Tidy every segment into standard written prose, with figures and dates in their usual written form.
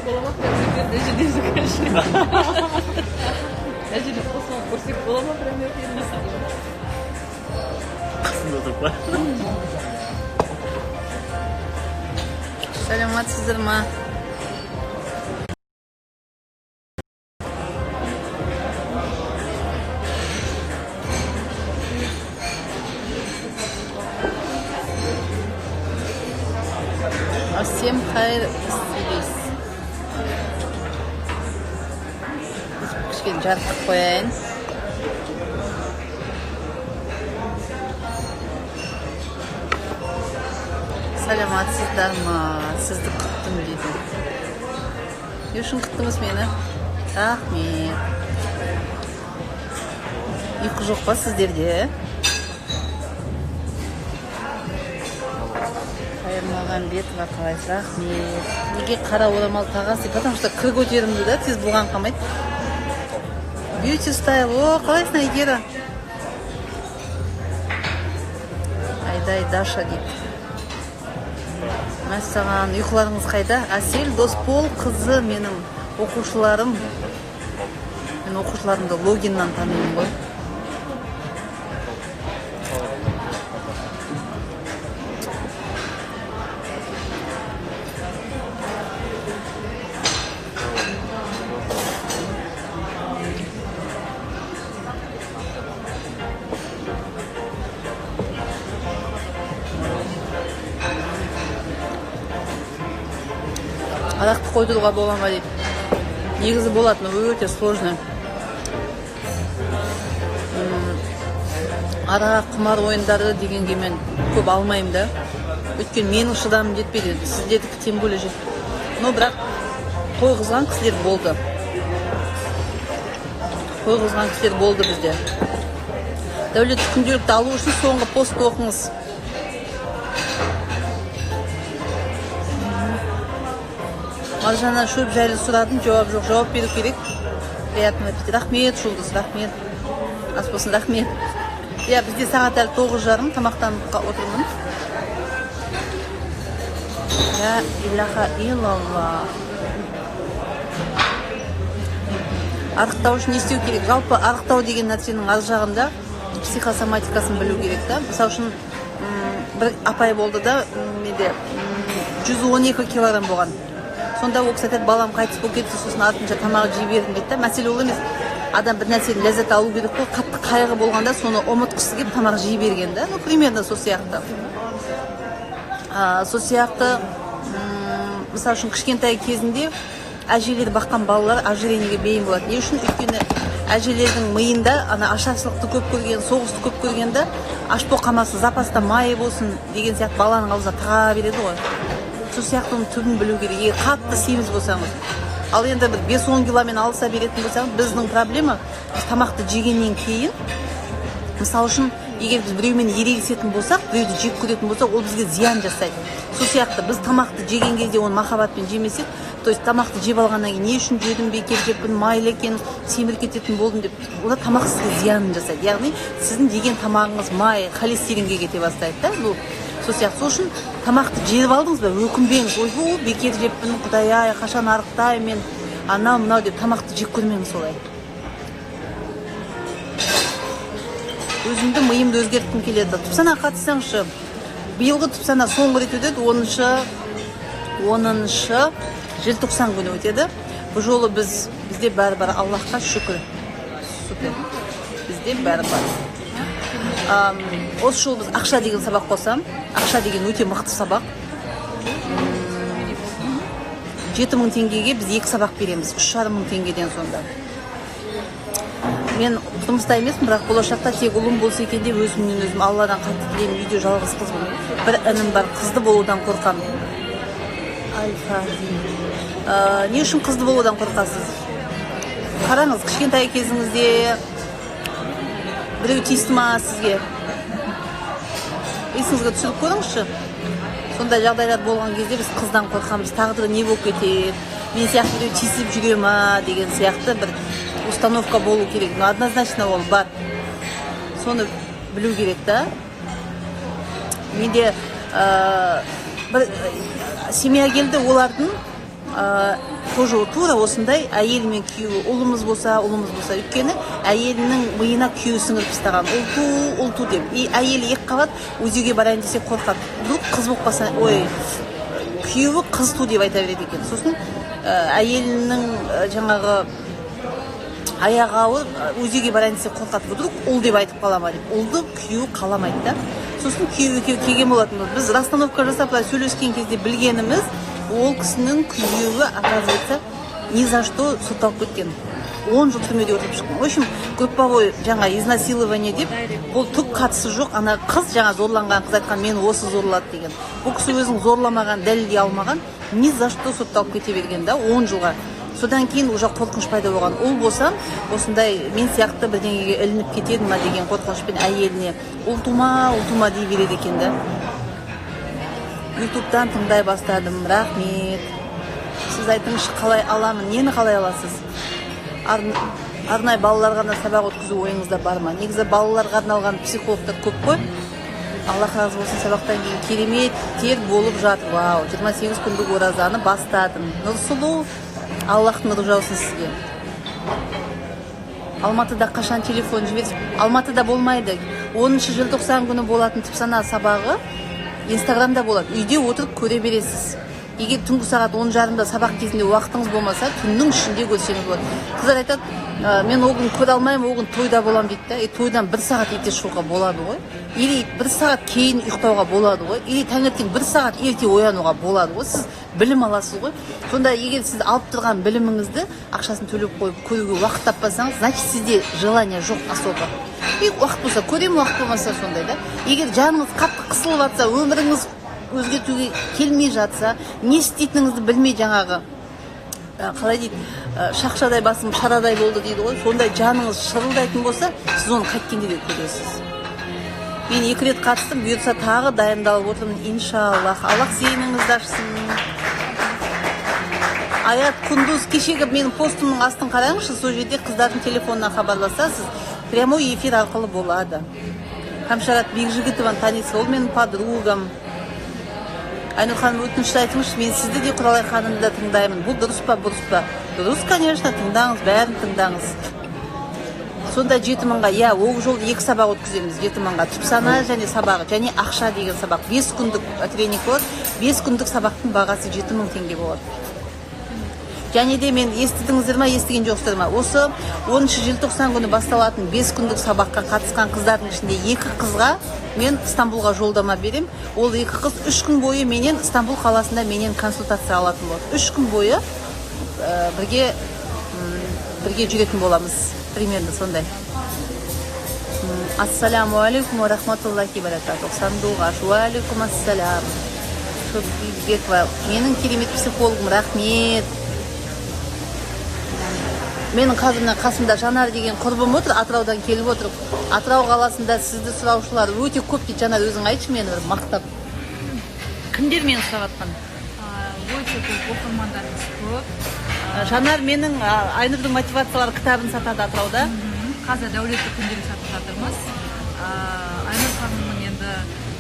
бола ма, прям эфирде жүрдіңіз, конечно. Әжелік қосылып көрсек бола ма, прям эфирде? Қасында отырып па? Саламатсыздар ма? Всем хайр істейбіз. Кішкене жарықтық қояйын. Саламатсыздар ма? Сізді күттім дейді. Не үшін күттіңіз мені? Рахмет. Ұйқы жоқ па сіздерде? Мағамбетова қалайсыз? Рахмет. Неге қара орамал тағасыз? Потому что кір көтерімді да, тез бұған қамайды. Beauty style. О, қалайсың Айгера? Айдай Даша дейді. Мәссаған, ұйқыларыңыз қайда? Әсел Доспол қызы менің оқушыларым. Мен оқушыларымды логиннан танимын ғой. Арақты қойдыруға бола ма дейді. Негізі болады, но өте сложно. Арақ, құмар ойындары дегенге мен көп алмаймын да. Өйткені менің шыдамым жетпейді. Сіздердікі тем более жетпейді. Но бірақ қойғызған кісілер болды. Қойғызған кісілер болды бізде. Дәулет күнделікті алу үшін соңғы пост оқыңыз. Маржаннан шөп жайлы сұрадым, жауап жоқ, жауап беру керек. Приятного аппетита. Рахмет, Жұлдыз, рахмет. Ас болсын, рахмет. Бізде сағат әлі 9:30, тамақтанып отырмын. Я илаха илалла. Арықтау үшін не істеу керек? Жалпы арықтау деген нәрсенің ар жағында психосоматикасын білу керек та. Мысалы үшін бір апай болды да, менде 112 килограмм болған. Сонда ол кісі айтады, балам қайтыс болып кетті, сосын артынша тамақ жей бердім дейді. Мәселе ол емес. Адам бір нәрседен ләззат алу керек қой, қатты қайғы болғанда соны ұмытқысы келіп тамақ жей берген да. Ну, примерно сол сияқты. Сол сияқты, мысалы үшін кішкентай кезінде әжелер баққан балалар ожирениеге бейім болады. Не үшін? Өйткені әжелердің миында ана ашаршылықты көп көрген, соғысты көп көргенде аш боқамасы, запаста майы болсын деген сияқты баланың аузына тыға береді ғой. Сол сияқты оның түбін білу керек. Егер қатты семіз болсаңыз, ал енді бір 5-10 киломен алыса беретін болсаңыз, біздің проблема, біз тамақты жегеннен кейін, мысалы үшін, егер біз біреумен ерегісетін болсақ, біреуді жек көретін болсақ, ол бізге зиян жасайды. Сол сияқты біз тамақты жеген кезде оны махаббатпен жемесек, то есть тамақты жеп алғаннан кейін не үшін жедім, бекер жеппін, майлы екен, семір кететін болдым деп, онда тамақ сізге зиянын жасайды. Яғни сіздің жеген тамағыңыз май, холестеринге кете бастайды да. Бұл сол сияқты. Сол үшін тамақты жеп алдыңыз ба, өкінбеңіз. Ой, бекер жеппін, құдай-ай, қашан арықтаймын, анау мынау деп тамақты жек көрмеңіз солай. Өзімді миымды өзгерткім келеді. Түпсана қатысаңшы. Биылғы түпсана соңғы рет өтеді, 10-шы желтоқсан күні өтеді. Бұл жолы бізде бәрі-бәрі Аллахқа шүкір. Супер. Бізде бәрі-бәрі. Осы жол біз ақша деген сабақ қосам. Ақша деген өте мықты сабақ. 7.000 теңгеге біз 2 сабақ береміз. 3.500 теңгеден сонда. Мен тұрмыста емеспін, бірақ болашақта тек ұлым болса екен деп өзімнен өзім Алладан қатты тілеймін. Үйде жалғыз қызбын. Бір інім бар, қызды болудан қорқамын. Не үшін қызды болудан қорқасыз? Қараңыз, кішкентай кезіңізде біреу тиісті ма сізге? Есіңізге түсіріп көріңізші. Сондай жағдайлар болған кезде біз қыздан қорқамыз. Тағдыры не болып кетеді? Мен сияқты біреу тиісіп жүре ма деген сияқты бір установка болу керек. Но однозначно ол бар. Соны білу керек та. Менде бір семья келді, олардың тоже тура осындай әйел мен күйеуі ұлымыз болса өйткені әйелінің миына күйеуі сіңіріп тастаған ұлту деп. И әйелі екі қабат өзеуге барайын десе қорқады. Вдруг қыз болып қалса, күйеуі қыз ту деп айта береді екен. Сосын әйелінің жаңағы аяғы ауыр өзеуге барайын десе қорқады. Вдруг ұл деп айтып қала ма деп. Ұлды күйеуі қаламайды да. Сосын күйеуі екеуі келген болатын. Біз расстановка жасап сөйлескен кезде білгеніміз, ол кісінің күйеуі, оказывается, ни за что сотталып кеткен. 10 жыл түрмеде отырып шыққан. В общем, групповой жаңа изнасилование деп, бұл түк қатысы жоқ. Ана қыз жаңа зорланған қыз айтқан, мені осы зорлады деген. Бұл кісі өзін зорламаған, дәлелдей алмаған, ни за что сотталып кете берген да 10 жылға. Содан кейін уже қорқыныш пайда болған. Ол болсам, осындай мен сияқты бірдеңеге ілініп кетеді ма деген қорқынышпен әйеліне ұлтума дей береді екен да. Ютубтан тыңдай бастадым, рахмет. Сіз айтыңызшы, қалай аламын, нені қалай аласыз? Арнай балаларға да сабақ өткізу ойыңызда бар ма? Негізі балаларға арналған психологтар көп қой. Алла разы болсын, сабақтан кейін кереметтер болып жатыр. Вау, 28 күндік оразаны бастадым. Нұрсұлу, Аллахтың нұры жаусын сізге. Алматыда қашан телефон жіберсіз? Алматыда болмайды. 10 желтоқсан күні болатын тіпсана сабағы Инстаграмда болады. Үйде отырып көре бересіз. Егер түнгі сағат 10:30-да сабақ кезінде уақытыңыз болмаса, түннің ішінде көрсеңіз болады. Қыздар айтады, мен оғын көре алмаймын, оғын тойда болам дейді да. Тойдан 1 сағат ерте шығуға болады ғой. Или 1 сағат кейін ұйықтауға болады ғой. Или таңертең 1 сағат ерте оянуға болады ғой. Сіз білім аласыз ғой. Сонда егер сіз алып тұрған біліміңізді ақшасын төлеп қойып көруге уақыт таппасаңыз, значит сізде желание жоқ особо. И уақыт болса көремін, уақыт болмаса сондай да. Егер жаныңыз қатты қысылып жатса, өміріңіз өзгертуге келмей жатса, не істейтініңізді білмей жаңағы қалай дейді, шақшадай басым шарадай болды дейді ғой. Сондай жаныңыз шырылдайтын болса, сіз оны қайткенде де көресіз. Мен 2 рет қатыстым, бұйырса тағы дайындалып отырмын, иншаллах. Аллах зейініңізді ашсын. Аят Құндыз, кешегі менің постымның астын қараңызшы, сол жерде қыздардың телефонынан хабарласасыз, прямой эфир арқылы болады. Қамшарат Бекжігітованы танисыз, ол менің подругам. Айнұр ханым, өтінішті айтыңызшы, мен сізді де Құралай ханымды да тыңдаймын. Бұл дұрыс па, бұрыс па? Дұрыс, конечно, тыңдаңыз, бәрін тыңдаңыз. Сонда 7 мыңға, ол жолы 2 сабақ өткіземіз 7 мыңға. Тіпсана және сабағы, және ақша деген сабақ. 5 күндік тренинг болады. 5 күндік сабақтың бағасы 7 мың теңге болады. Және де мен естідіңіздер ма, естіген жоқсыздар ма? Осы 10 желтоқсан күні басталатын 5 күндік сабаққа қатысқан қыздардың ішінде 2 қызға мен Стамбулға жолдама берем. Ол 2 қыз 3 күн бойы менен Стамбул қаласында менен консультация алатын болады. 3 күн бойы бірге жүретін боламыз. Примерно сондай. Ассаламу алейкум ва рахматуллахи ва баракатух. Сандуғаш, ва алейкум ассалам. Шөпбекова, менің керемет психологым, рахмет. Менің қазірдің қасымда Жанар деген құрбым отыр, Атыраудан келіп отыр. Атырау қаласында сізді сұраушылар өте көп дейді. Жанар, өзің айтшы, мені бір мақтап. Кімдер мені сұрап жатқан? Өте көп оқырмандарымыз көп. Жанар менің Айнұрдың мотивациялар кітабын сатады Атырауда. Қазір дәулетті күндерін сатып жатырмыз. Айнұр ханымның енді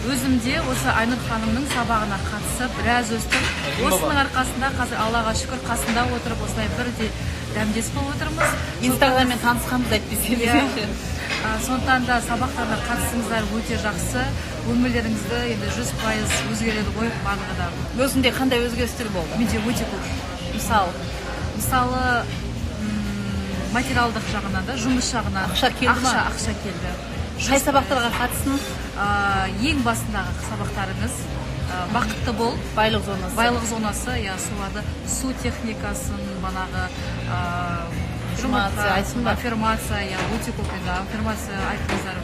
өзімде осы Айнұр ханымның сабағына қатысып біраз өстім. Осының арқасында қазір Аллаға шүкір қасында отырып осылай бірде дәмдес болып отырмыз. Инстаграммен танысқанбыз әйтпесе. Сондықтан да сабақтарына қатысыңыздар өте жақсы. Өмірлеріңізді енді 100% өзгереді ғой барлығы да. Өзіңде қандай өзгерістер болды? Менде өте көп. Мысалы материалдық жағынан да, жұмыс жағынан ақша келді ма? Ақша келді. Қай сабақтарға қатыстың? Ең басындағы сабақтарыңыз бақытты бол, байлық зонасы. Байлық зонасы, соларды су техникасын, банағы аффирмация, өте көп енді аффирмация айтыңыздар.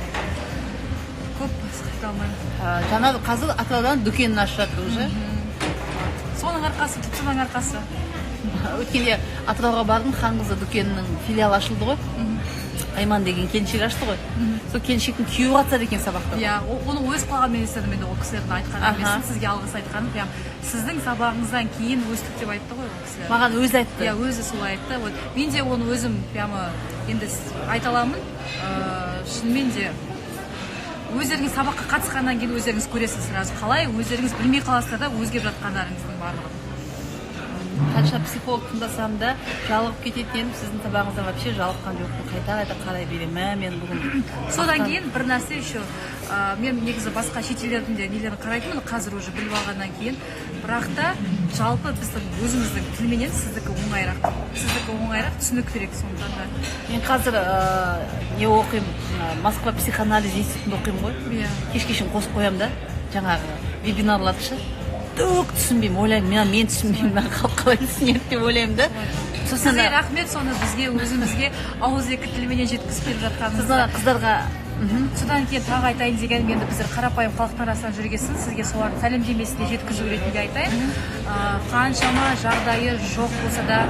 Көп айта алмаймын. Жанар қазір Атыраудан дүкенін ашып жатыр уже. Соның арқасы, тұтының арқасы. Өткенде Атырауға бардым, хан қызы дүкенінің филиалы ашылды ғой. Айман деген келіншек ашты ғой. Сол келіншектің күйеуі қатысады екен сабақта. Оны өз құлағыммен естідім, енді ол кісілердің айтқан емесін, сізге алғыс айтқаным. Сіздің сабағыңыздан кейін өстік деп айтты ғой ол кісілер. Маған өзі айтты. Өзі солай айтты. Мен де оны өзім енді айта аламын. Шынымен де өздеріңіз сабаққа қатысқаннан кейін өздеріңіз көресіз сразу қалай өздеріңіз білмей қаласыздар да өзгеріп жатқандарыңыздың барлығын. қанша психолог тыңдасам да жалығып кететін едім. Сіздің сабағыңызда вообще жалыққан жоқпын, қайта қарай беремін. Мен бүгін содан кейін бір нәрсе еще мен негізі басқа шетелдердің де нелерін қарайтынмын қазір уже біліп алғаннан кейін, бірақ та жалпы біздің өзіміздің тілменен сіздікі оңайырақ түсініктірек. Сондықтан да мен қазір не оқимын, Москва психоанализ институтында оқимын ғой. Кешке шейін қосып қоямын да, жаңағы вебинарларды ше. Түк түсінбеймін, ойлаймын, мен түсінбеймін, мен қалай түсінеді деп ойлаймын да. Сізге рахмет, соны бізге өзімізге ауызекі тілменен жеткізіп беріп жатқаныңызға. Қыздарға содан кейін тағы айтайын дегенім, енді біздер қарапайым халықтың арасынан жүргесін, сізге солардың сәлемдемесіне жеткізу ретінде айтайын. Қаншама жағдайы жоқ болса да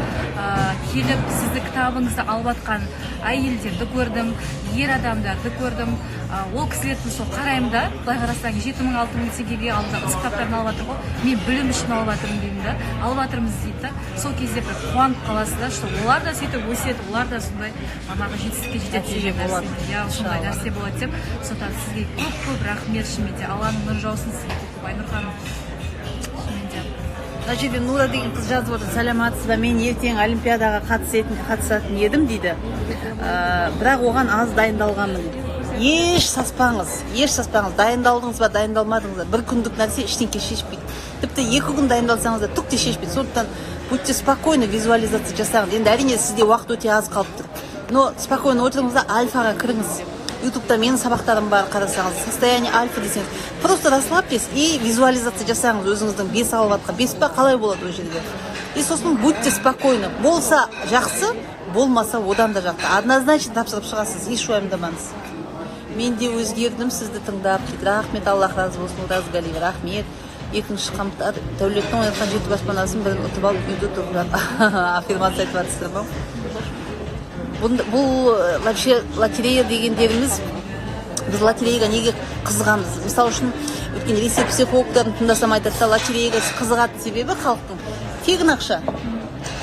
келіп сізді кітабыңызды алып жатқан әйелдерді көрдім, ер адамдарды көрдім. Ол кісілердің сол қараймын да, былай қарасаң 7,000-6,000 теңгеге алып кітаптарын алып жатыр ғой. Мен білім үшін алып жатырмын деймін да, алып жатырмыз дейді да. Сол кезде бір қуанып қаласыз да, что олар да сөйтіп өседі, олар да сондай манағы жетістікке жетеді деген нәрсе. Иә, сондай нәрсе болады деп. Сондықтан сізге көп рахмет шынымен де. Алланың нұры жаусын сізге көп, Айнұр ханым. Мына жерде Нура деген қыз жазып отыр, сәлематсыз ба, мен ертең олимпиадаға қатысатын едім дейді. Бірақ оған аз дайындалғанмын. Еш саспаңыз, дайындалдыңыз ба, дайындалмадыңыз ба, бір күндік нәрсе ештеңке шешпейді. Тіпті 2 күн дайындалсаңыз да түк те шешпейді. Сондықтан будьте спокойны, визуализация жасаңыз. Енді әрине сізде уақыт өте аз қалып тұр. Но спокойно отырыңыз да альфаға кіріңіз. Ютубта менің сабақтарым бар, қарасаңыз, состояние альфа десеңіз. Просто расслабьтесь и визуализация жасаңыз өзіңіздің 5 алып атқан. 5 па қалай болады ол жерде. И сосын будьте спокойны. Болса жақсы, болмаса одан да жақсы. Однозначно тапсырып шығасыз, еш уайымдамаңыз. Мен де өзгердім сізді тыңдап. Рахмет, Аллах разы болсын, Оразғали, рахмет. Екінші қамтар, Дәулеттің оятқан 7 баспанасын бірін ұтып алып үйді тұрған. Аффирмация айтып жатсыздар ма? Бұл вообще лотерея дегендеріміз, біз лотереяға неге қызығамыз? Мысалы үшін, өткен Ресей психологтарын тыңдасам айтады, лотереяға қызығады себебі халықтың тегін ақша,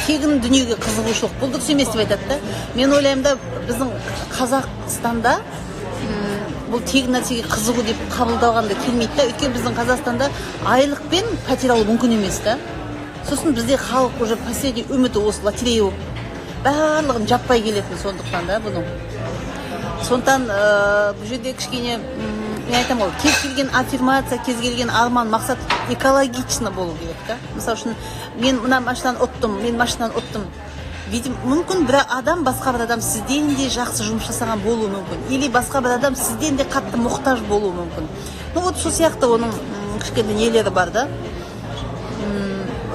тегін дүниеге қызығушылық. Бұл дұрыс емес деп айтады да. Мен ойлаймын да, біздің Қазақстанда бұл тегін нәрсеге қызығу деп қабылдауғанда келмейді да. Өйткені біздің Қазақстанда айлықпен пәтер алу мүмкін емес та. Сосын бізде халық уже последний үміті осы лотерея болып барлығын жаппай келетін, сондықтан да бұның. Сондықтан бұл жерде кішкене мен айтамын ғой, кез келген аффирмация, кез келген арман, мақсат экологично болу керек та. Мысалы үшін мен мына машинаны ұттым, Видим, мүмкін бір адам, басқа бір адам сізден де жақсы жұмыс жасаған болуы мүмкін. Или басқа бір адам сізден де қатты мұқтаж болуы мүмкін. Ну вот сол сияқты оның кішкене нелері бар да.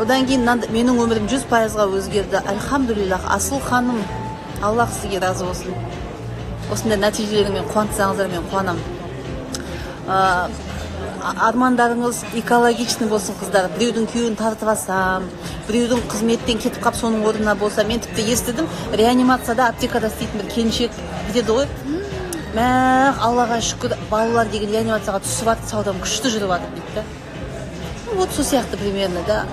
Одан кейін менің өмірім 100%-ға өзгерді. Альхамдулиллах, Асыл ханым, Аллах сізге разы болсын. Осындай нәтижелеріңмен қуантсаңыздар, мен қуанамын. Армандарыңыз экологичный болсын, қыздар. Біреудің күйеуін тартып алсам, біреудің қызметтен кетіп қап соның орнына болса, мен тіпті естідім, реанимацияда аптекада істейтін бір келіншек деді ғой, Аллаға шүкір, балалар деген реанимацияға түсіп атып, саудам күшті жүріп атып дейді да. Вот сол сияқты примерно да.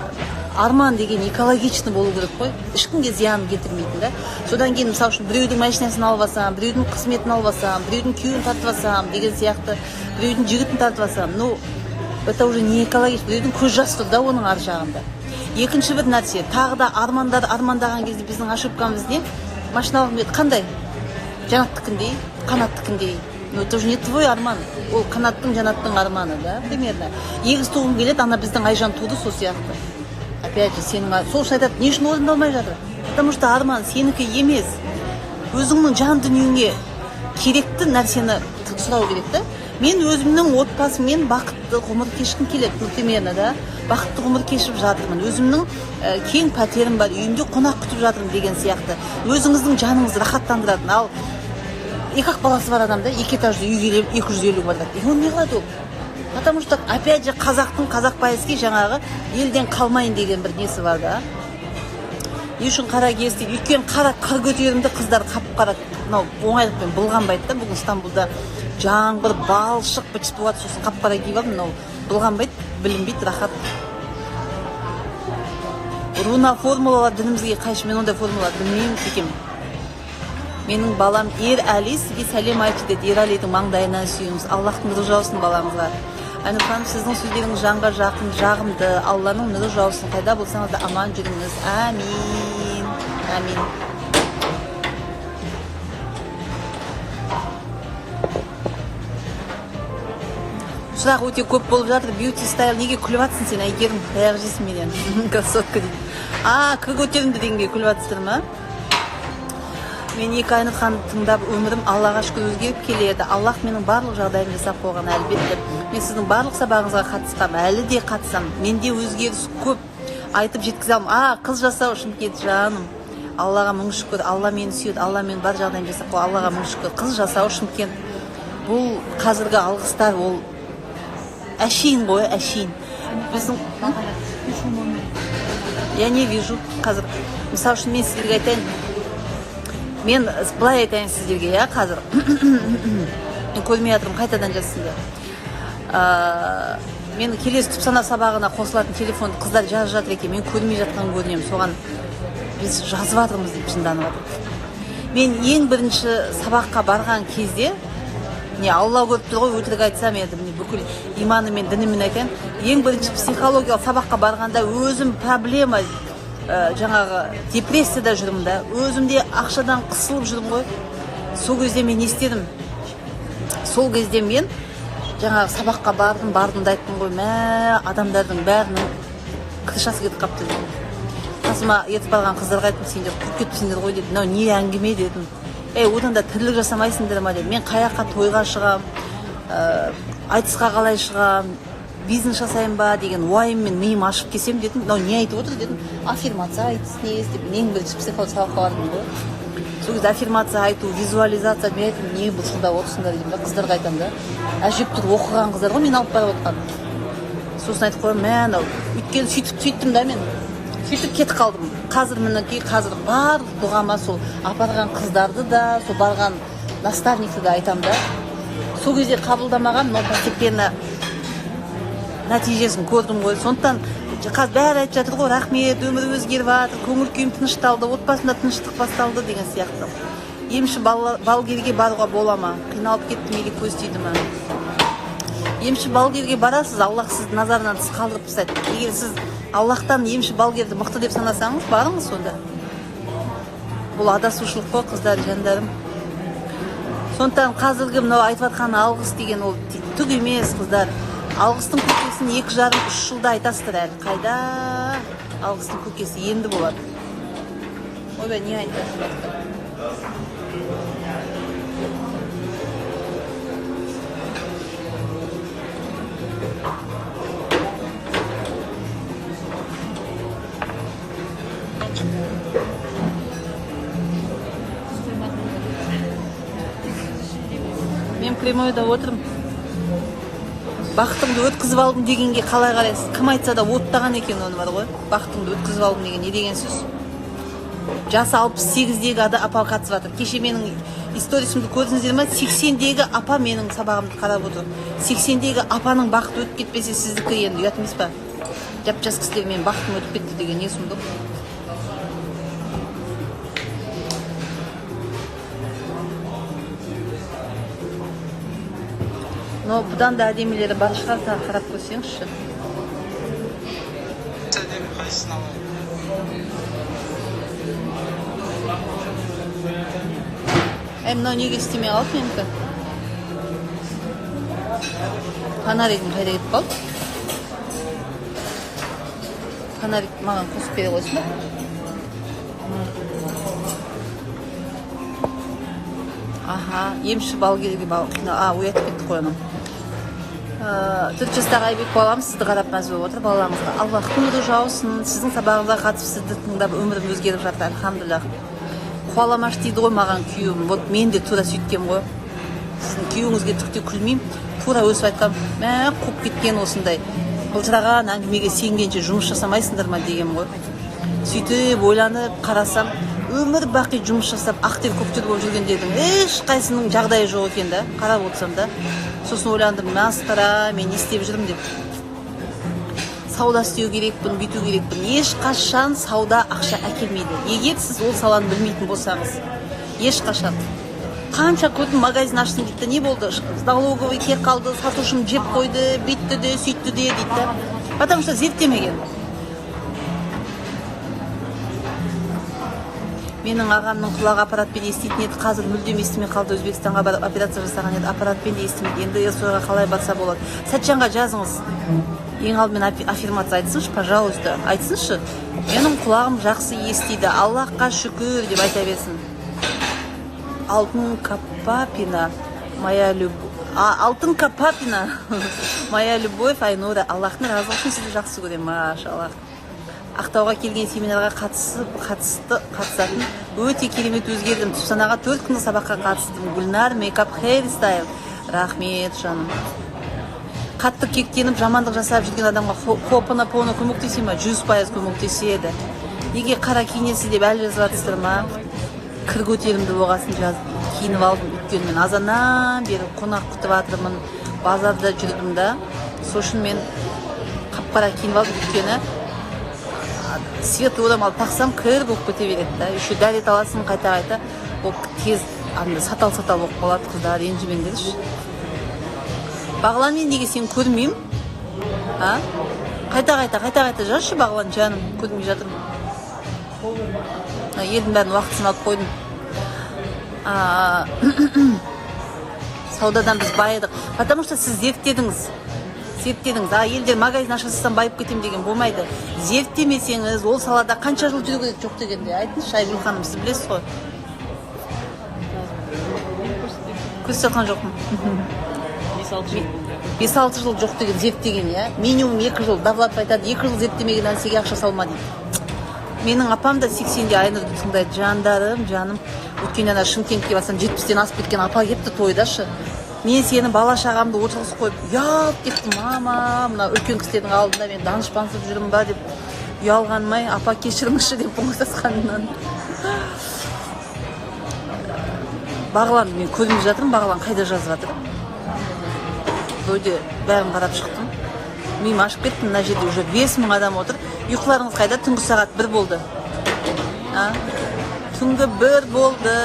Арман деген экологичный болу керек қой, ешкімге зиян келтірмейтін да. Содан кейін мысалы үшін біреудің машинасын алып алсам, біреудің қызметін алып алсам, біреудің күйеуін тартып алсам деген сияқты, біреудің жігітін тартып алсам, ну это уже не экологично, біреудің көз жас тұр да оның ар жағында. Екінші бір нәрсе, тағы да армандаған кезде біздің ошибкамыз не? Машина алып қандай? Жанаттыкіндей, қанаттыкіндей. Но это уже не твой арман, ол қанаттың, жанаттың арманы да, примерно. Егіз туғым келеді, ана біздің Айжан туды сол сияқты. Опять же, сенің сол үшін айтады, не үшін орындалмай жатыр? Потому что арман сенікі емес. Өзіңнің жан дүниеңе керекті нәрсені сұрау керек та. Мен өзімнің отбасыммен бақытты ғұмыр кешкім келеді, примерно да. Бақытты ғұмыр кешіп жатырмын. Өзімнің кең пәтерім бар, үйімде қонақ күтіп жатырмын деген сияқты. Өзіңіздің жаныңызды рахаттандыратын. Ал екі-ақ баласы бар адамда 2 этажды үй келіп 250 квадрат. Он не қылады ол? Потому что опять же қазақ пайызге жаңағы елден қалмайын деген бір несі бар да. Не үшін қара киесіз дейді? Өйткені қар көтерімді қыздар қап-қара, мынау оңайлықпен былғанбайды да. Бүгін Стамбулда жаңбыр, балшық бітіп болады, сосын қап-қара киіп алып, мынау былғанбайды, білінбейді, рахат. Руна формулалар дінімізге қайшы, мен ондай формулалар білмеймін кекем. Менің балам Ер Әли сізге сәлем айтты деді. Ер Әлидің маңдайынан сүйіңіз. Аллахтың нұры жаусын балаңызға. Айнұр ханым, сіздің сөздеріңіз жанға жақын, жағымды. Алланың нұры жаусын. Қайда болсаңыз да аман жүріңіз. Амин. Амин. Сұрақ өте көп болып жатыр. Beauty style неге күліп жатсың сен, Әйгерім? Таяқ жейсің менен. Красотка дейді. Кір көтерімді дегенге күліп жатсыздар ма? Мен екі Айнұр ханымды тыңдап, өмірім Аллаға шүкір өзгеріп келеді. Аллах менің барлық жағдайымды жасап қойған, әлбетте. Мен сіздің барлық сабағыңызға қатысқам, әлі де қатысам. Менде өзгеріс көп. Айтып жеткізе алмаймын. Қыз жасау Шымкент жаным. Аллаға мың шүкір. Алла мені сүйеді. Алла менің бар жағдайымды жасап қойған. Аллаға мың шүкір. Қыз жасау Шымкент. Бұл қазіргі алғыстар, ол әшейін ғой, әшейін. Біздің я не вижу қазір. Мысалы үшін мен сіздерге айтайын. Мен былай айтайын сіздерге, я қазір. Мен көрмей жатырмын, қайтадан жазсыңдар. Мен келесі түпсана сабағына қосылатын телефонды қыздар жазып жатыр екен. Мен көрмей жатқан көрінемін. Соған біз жазып жатырмыз деп жынданып жатыр. Мен ең бірінші сабаққа барған кезде, не Алла көріп тұр ғой, өтірік айтсам еді, бүкіл иманы мен дінімен айтайын. Ең бірінші психологиялық сабаққа барғанда өзім проблема, жаңағы депрессияда жүрмін да, өзімде ақшадан қысылып жүрмін ғой. Сол кезде мен не істедім? Сол кезде мен жаңағы сабаққа бардым да айттым ғой, адамдардың бәрінің крышасы кетіп қапты дедім. Қасыма ертіп барған қыздарға айттым, сендер құрып кетіпсіңдер ғой дедім. Мынау не әңгіме дедім. Одан да тірлік жасамайсыңдар ма дедім. Мен қаяққа тойға шығам, айтысқа қалай шығам, бизнес жасайын ба деген уайыммен миым ашып келсем дедім. Мынау не айтып отыр дедім. Аффирмация айтысыңыз деп, ең бірінші психолог сабаққа бардым ғой. Сол кезде аффирмация айту, визуализация, мен айттым, не бұлшылдап отырсыңдар деймін да, қыздарға айтамын да. Әжептәуір оқыған қыздар ғой, мен алып барып отқан. Сосын айтып қоямын, өйткені сөйттім да мен. Сөйтіп кетіп қалдым. Қазір мінекей, қазір бар дұғама сол апарған қыздарды да, сол барған наставникті де айтам да. Сол кезде қабылдамаған, но постепенно нәтижесін көрдім ғой. Сондықтан қазір бәрі айтып жатыр ғой, рахмет, өмір өзгеріп жатыр, көңіл күйім тынышталды, отбасымда тыныштық басталды деген сияқты. Емші балгерге баруға бола ма? Қиналып кеттім, неге көз тиді ма? Емші балгерге барасыз, Аллах сізді назарынан тыс қалдырып тастайды. Егер сіз Аллахтан емші балгерді мықты деп санасаңыз, барыңыз сонда. Бұл адасушылық қой, қыздар, жандарым. Сондықтан қазіргі мынау айтып жатқан алғыс деген ол түк емес, қыздар. Алғыстың көкесін 2,5-3 жылда айтасыздар әлі. Қайда алғыстың көкесі енді болады. Ойбай, не айтасыздар? Мен прямойда отырмын. Бақытымды өткізіп алдым дегенге қалай қарайсыз? Кім айтса да оттаған екен оны бар ғой. Бақытымды өткізіп алдым деген не деген сөз? Жасы 68-дегі апа қатысып жатыр. Кеше менің историясымды көрдіңіздер ме? 80-дегі апа менің сабағымды қарап отыр. 80-дегі апаның бақыты өтіп кетпесе сіздікі енді ұят емес па? Жап-жас кісілер мен бақытым өтіп кетті деген не сұмдық? Но бұдан да әдемілері бар шығар, қарап көрсеңізші. Әдемі қайсысын алайын? Мынау неге істемей қалды менікі? Фонаригім қайда кетіп қалды? Фонарик маған қосып бере қойсын ба? Емші балгерге оятып кетті қоймын. 4 жастағы Айбек балам сізді қарап мәз болып отыр. Баламызға Аллахтың нұры жаусын, сіздің сабағыңызға қатысып сізді тыңдап өмірім өзгеріп жатыр, альхамдулилlah. Қуаламаш дейді ғой маған күйеуім. Вот мен де тура сөйткем ғой. Сіздің күйеуіңізге түкте күлмеймін. Тура өсіп айтқам, қуып кеткен осындай. Былжыраған әңгімеге сенгенше жұмыс жасамайсыңдар ма деген ғой. Сөйтіп ойланып қарасам, өмір бақи жұмыс жасап, ақтер көктер болып жүргендердің ешқайсының жағдайы жоқ екен да, қарап отырсам да. Сосын ойландым, масқара, мен не істеп жүрмін деп. Сауда істеу керекпін, бүйту керекпін. Ешқашан сауда ақша әкелмейді. Егер сіз ол саланы білмейтін болсаңыз, ешқашан. қанша көрдім, магазин аштым дейді, не болды, налоговый кек қалды, сатушым жеп қойды, бүйтті де сөйтті де дейді да, потому что зерттемеген. Менің ағамның құлағы аппаратпен еститін еді, қазір мүлдем естімей қалды, Өзбекстанға барып операция жасаған еді, аппаратпен де естімейді, енді СО-ға қалай барса болады. Сәтжанға жазыңыз, ең алдымен аффирмация айтсыншы, пожалуйста, айтсыншы, менің құлағым жақсы естиді, Аллахқа шүкір деп айта берсін. Алтынка папина, моя любовь, моя любовь, Айнура, Аллахтың разы болсын, сізді жақсы көремін, машаллах. Ақтауға келген семинарға қатысатын өте керемет өзгердім. Түпсанаға 4 күндік сабаққа қатыстым. Гүлнар, мейкап, хейрстайл. Рахмет, жаным. Қатты кектеніп, жамандық жасап жүрген адамға хопына-поны көмектесе ма? 100% көмектеседі. Неге қара киінесіз деп әлі жазып жатсыздар ма? Кір көтерімді болғасын жазып киініп алдым. Өйткені мен азаннан бері қонақ күтіп жатырмын. Базарда жүрдім да. Сосын мен қап-қара киініп алдым. Өйткені свет орамал тақсам кір болып кете береді да. Еще дәрет аласың қайта-қайта. Ол тез сатал-сатал болып қалады, қыздар, ренжімеңдерші. Бағлан, мен неге сен көрмеймін? Қайта-қайта жазшы, Бағлан жаным, көрмей жатырмын. Елдің бәрін уақытысын алып қойдым. Саудадан біз байыдық. Потому что сіз зерттедіңіз. Елдер магазин ашасыздан байып кетем деген болмайды. Зерттемесеңіз, ол салада қанша жыл жүру керек жоқ дегенде. Айтыңызшы, Айгүл ханым, сіз білесіз ғой. Көрсеткен жоқпын. 5-6 жыл жоқ деген зерттеген, я. Минимум 2 жыл. Давлатов айтады, 2 жыл зерттемеген нәрсеге ақша салма дейді. Менің апам да 80-де Айнұрды тыңдайды, жандарым, жаным. Өткенде ана Шымкентке барсам 70-тен асып кеткен апа кепті тойдашы. Мен сені бала шағамды отырғызып қойып, ұялып кеттім, мама, мына үлкен кісілердің алдында мен данышпансып жүрмін ба деп ұялғанмай, апа кешіріңізші деп қоңсасқанынан. Бағлан, мен көрмей жатырмын, Бағлан қайда жазып жатыр. Өйде бәрін қарап шықтым. Миым ашып кеттім, мына жерде уже 5000 адам отыр. Ұйқыларыңыз қайда? Түнгі сағат 1 болды. Түнгі 1 болды.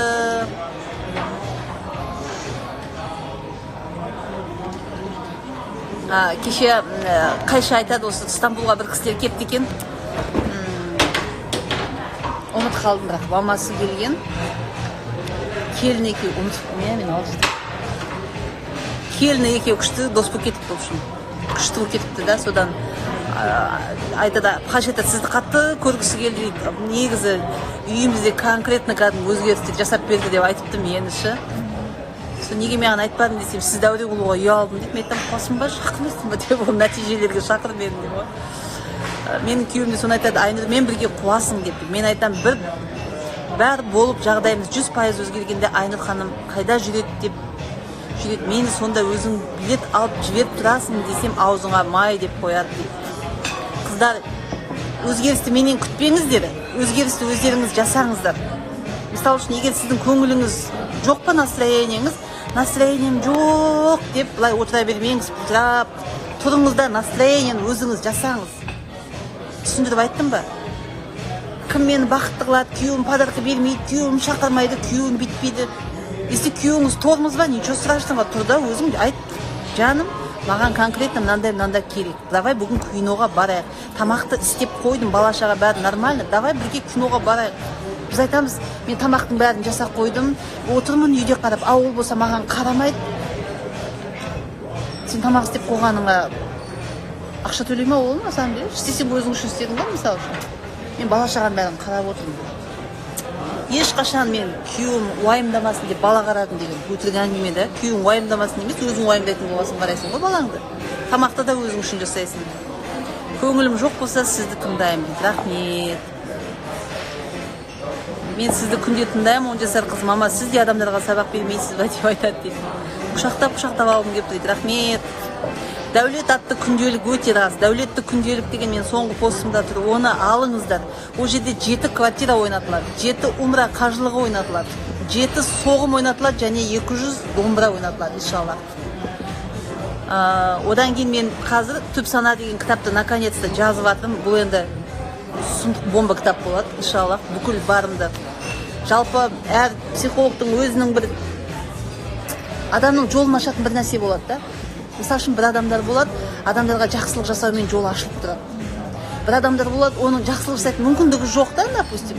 Кеше қайша айтады, осы Стамбулға бір кісілер кетті екен. Ұмыт қалдым, бірақ мамасы келген. Келін екеу, мен алып келіні екеу күшті дос болып кетіпті болшым. Күшті болып кетіпті да, содан айтады, қажет етті, сізді қатты көргісі келді дейді. Негізі үйімізде конкретно кәдімгі өзгерістер жасап берді деп айтыпты меніші. Неге маған айтпадым десем, сіз дәуре қылуға ұялдым дейді. Мен айтам, қосым ба, шақырмайсың ба деп, ол нәтижелерге шақыр мені деп. Менің күйеуім де соны айтады, Айнұр, мен бірге қуасың деп. Мен айтам, бәрі болып жағдайымыз 100% өзгергенде Айнұр ханым қайда жүреді деп жүреді. Мені сонда өзің билет алып жіберіп тұрасың десем, аузыңа май деп қояды дейді. Қыздар, өзгерісті менен күтпеңіздер, өзгерісті өздеріңіз жасаңыздар. Мысалы үшін, егер сіздің көңіліңіз жоқ па, настроением жоқ деп былай отыра бермеңіз, бұлдырап тұрыңызда, настроениені өзіңіз жасаңыз. Түсіндіріп айттым ба? Кім мені бақытты қылады, күйеуім подарка бермейді, күйеуім шақырмайды, күйеуім bitпейді. Если күйеуіңіз тормыз ба, ничего страшного, тұр да өзің айт, жаным, маған конкретно мынандай керек. Давай бүгін киноға барайық. Тамақты істеп қойдым, бала-шаға бәрі нормально. Давай бірге киноға барайық. Біз айтамыз, мен тамақтың бәрін жасап қойдым, отырмын үйде қарап, ол болса маған қарамайды. Сен тамақ істеп қойғаныңа ақша төлей ма, ол ма, саған береді? Істесең өзің үшін істедің ба, мысалы үшін? Мен бала-шаған бәрін қарап отырмын. Ешқашан мен күйеуім уайымдамасын деп бала қарадым деген өтірік әңгіме да. Күйеуің уайымдамасын емес, өзің уайымдайтын боласың, қарайсың ғой балаңды. Тамақты да өзің үшін жасайсың. Көңілім жоқ болса, сізді тыңдаймын дейді. Рахмет. Мен сізді күнде тыңдаймын, 10 жасар қыз, мама, сіз де адамдарға сабақ бермейсіз ба деп айтады дейді. Құшақтап алғым келіп дейді. Рахмет. Дәулет атты күнделік өте рас. Дәулетті күнделік деген мен соңғы постымда тұр. Оны алыңыздар. Ол жерде 7 квартира ойнатылады, 7 умра қажылығы ойнатылады, 7 соғым ойнатылады және 200 домбыра ойнатылады, иншалла. Одан кейін мен қазір түп сана деген кітапты наконец-то жазып жатырмын. Бұл енді сұмдық бомба кітап болады, иншалла. Бүкіл барымды. Жалпы әр психологтың өзінің бір адамның жолын ашатын бір нәрсе болады да. Мысалы үшін бір адамдар болады, адамдарға жақсылық жасаумен жол ашылып тұрады. Бір адамдар болады, оның жақсылық жасайтын мүмкіндігі жоқ да, допустим.